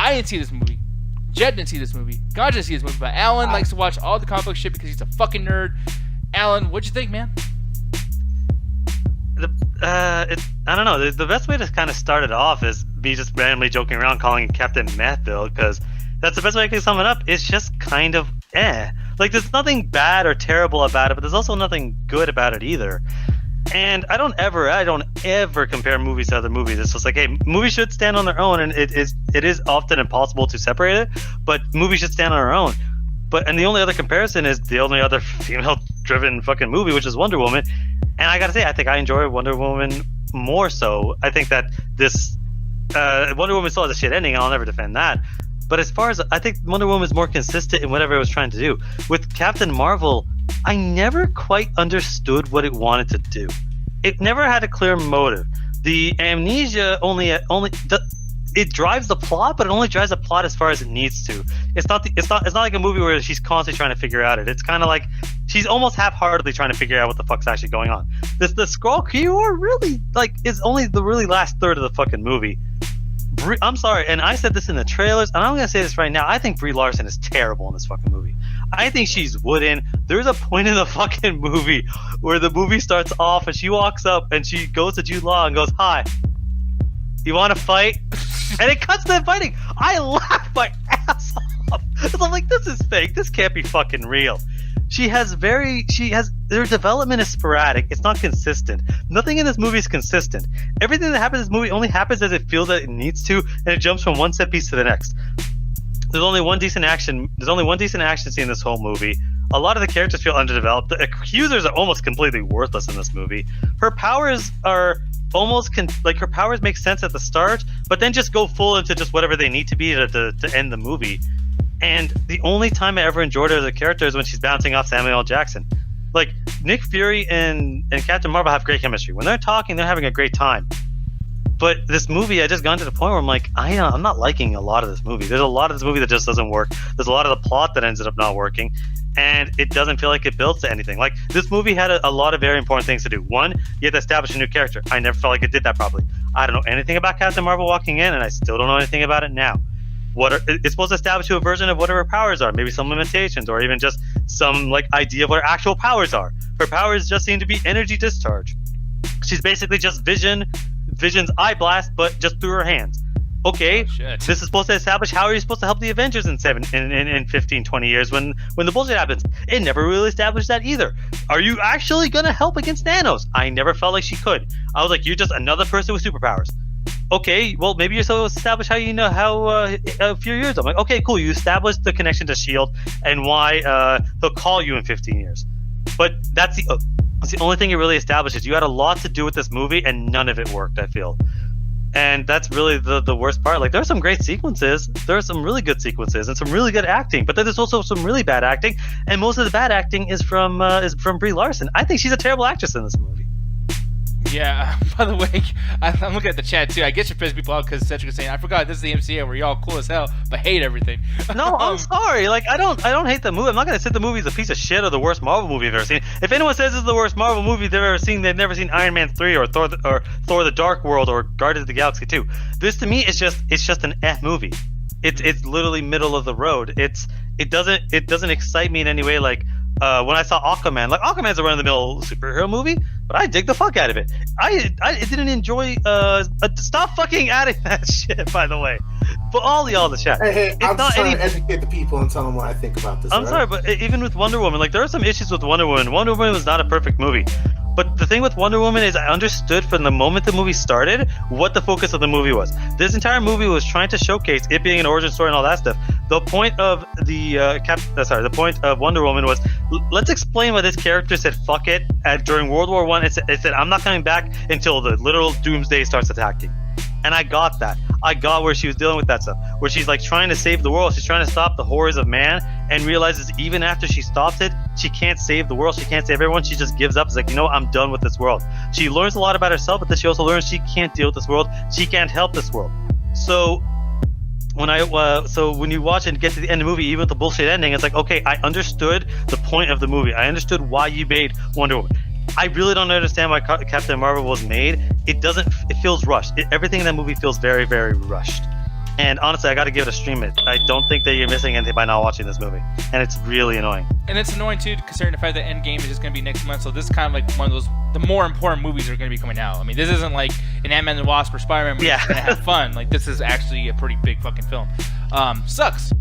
I didn't see this movie. Jed didn't see this movie. God didn't see this movie. But Alan likes to watch all the comic book shit because he's a fucking nerd. Alan, what'd you think, man? I don't know. The best way to kind of start it off is me just randomly joking around calling it Captain Methville, because that's the best way I can sum it up. It's just kind of like there's nothing bad or terrible about it, but there's also nothing good about it either. And I don't ever compare movies to other movies. It's just like, hey, movies should stand on their own, and it is often impossible to separate it, but movies should stand on their own. And the only other comparison is the only other female-driven fucking movie, which is Wonder Woman. And I gotta say, I think I enjoy Wonder Woman more so. I think that this Wonder Woman still has a shit ending, and I'll never defend that. But as far as I think Wonder Woman is more consistent in whatever it was trying to do. With Captain Marvel, I never quite understood what it wanted to do. It never had a clear motive. The amnesia it drives the plot, but it only drives the plot as far as it needs to. It's not like a movie where she's constantly trying to figure out it. It's kind of like she's almost half-heartedly trying to figure out what the fuck's actually going on. The Skrull Cure really is only the really last third of the fucking movie. I'm sorry, and I said this in the trailers, and I'm gonna say this right now. I think Brie Larson is terrible in this fucking movie. I think she's wooden. There's a point in the fucking movie where the movie starts off and she walks up and she goes to Jude Law and goes, "Hi, you want to fight?" And it cuts to them fighting. I laughed my ass off. I'm like, this is fake. This can't be fucking real. Their development is sporadic. It's not consistent. Nothing in this movie is consistent. Everything that happens in this movie only happens as it feels that it needs to, and it jumps from one set piece to the next. There's only one decent action scene in this whole movie. A lot of the characters feel underdeveloped. The accusers are almost completely worthless in this movie. Her powers are almost her powers make sense at the start, but then just go full into just whatever they need to be to end the movie. And the only time I ever enjoyed her as a character is when she's bouncing off Samuel L. Jackson. Like, Nick Fury and Captain Marvel have great chemistry. When they're talking, they're having a great time. But this movie, I just gone to the point where I'm like, I'm not liking a lot of this movie. There's a lot of this movie that just doesn't work. There's a lot of the plot that ends up not working. And it doesn't feel like it builds to anything. Like, this movie had a lot of very important things to do. One, you had to establish a new character. I never felt like it did that properly. I don't know anything about Captain Marvel walking in, and I still don't know anything about it now. It's supposed to establish a version of what her powers are, maybe some limitations, or even just some idea of what her actual powers are. Her powers just seem to be energy discharge. She's basically just Vision's eye blast, but just through her hands. Okay, this is supposed to establish how are you supposed to help the Avengers in 15, 20 years when the bullshit happens. It never really established that either. Are you actually gonna help against Thanos? I never felt like she could. I was like, you're just another person with superpowers. Okay, well, maybe you're supposed to establish how a few years. I'm like, okay, cool. You established the connection to S.H.I.E.L.D. and why he'll call you in 15 years. But that's the only thing it really establishes. You had a lot to do with this movie, and none of it worked, I feel. And that's really the worst part. Like, there are some great sequences. There are some really good sequences and some really good acting. But then there's also some really bad acting. And most of the bad acting is from Brie Larson. I think she's a terrible actress in this movie. Yeah, by the way, I'm looking at the chat too. I guess you're pissing people out because Cedric is saying, I forgot this is the MCU where y'all cool as hell but hate everything. No, I'm sorry. Like, I don't hate the movie. I'm not gonna say the movie's a piece of shit or the worst Marvel movie I've ever seen. If anyone says this is the worst Marvel movie they've ever seen, they've never seen Iron Man 3 or Thor the Dark World or Guardians of the Galaxy 2. This to me is just an movie. It's literally middle of the road. It doesn't excite me in any way. Like, when I saw Aquaman, Aquaman's a run-of-the-mill superhero movie, but I dig the fuck out of it. I didn't enjoy. Stop fucking adding that shit, by the way. For all y'all in the chat. Hey, I'm just trying to educate the people and tell them what I think about this. I'm sorry, but even with Wonder Woman, there are some issues with Wonder Woman. Wonder Woman was not a perfect movie. But the thing with Wonder Woman is I understood from the moment the movie started what the focus of the movie was. This entire movie was trying to showcase it being an origin story and all that stuff. The point of the point of Wonder Woman was let's explain why this character said fuck it during World War I. It said I'm not coming back until the literal doomsday starts attacking. And I got that. I got where she was dealing with that stuff. Where she's trying to save the world. She's trying to stop the horrors of man and realizes even after she stops it, she can't save the world. She can't save everyone. She just gives up. It's like, I'm done with this world. She learns a lot about herself, but then she also learns she can't deal with this world. She can't help this world. So when you watch and get to the end of the movie, even with the bullshit ending, it's like, okay, I understood the point of the movie. I understood why you made Wonder Woman. I really don't understand why Captain Marvel was made. It feels rushed. Everything in that movie feels very, very rushed. And honestly, I got to give it a stream it. I don't think that you're missing anything by not watching this movie, and it's really annoying. And it's annoying too, considering the fact that Endgame is just going to be next month. So this is kind of like one of those the more important movies that are going to be coming out. I mean, this isn't like an Ant-Man and the Wasp or Spider-Man movie that's going to have fun. Like this is actually a pretty big fucking film. Sucks.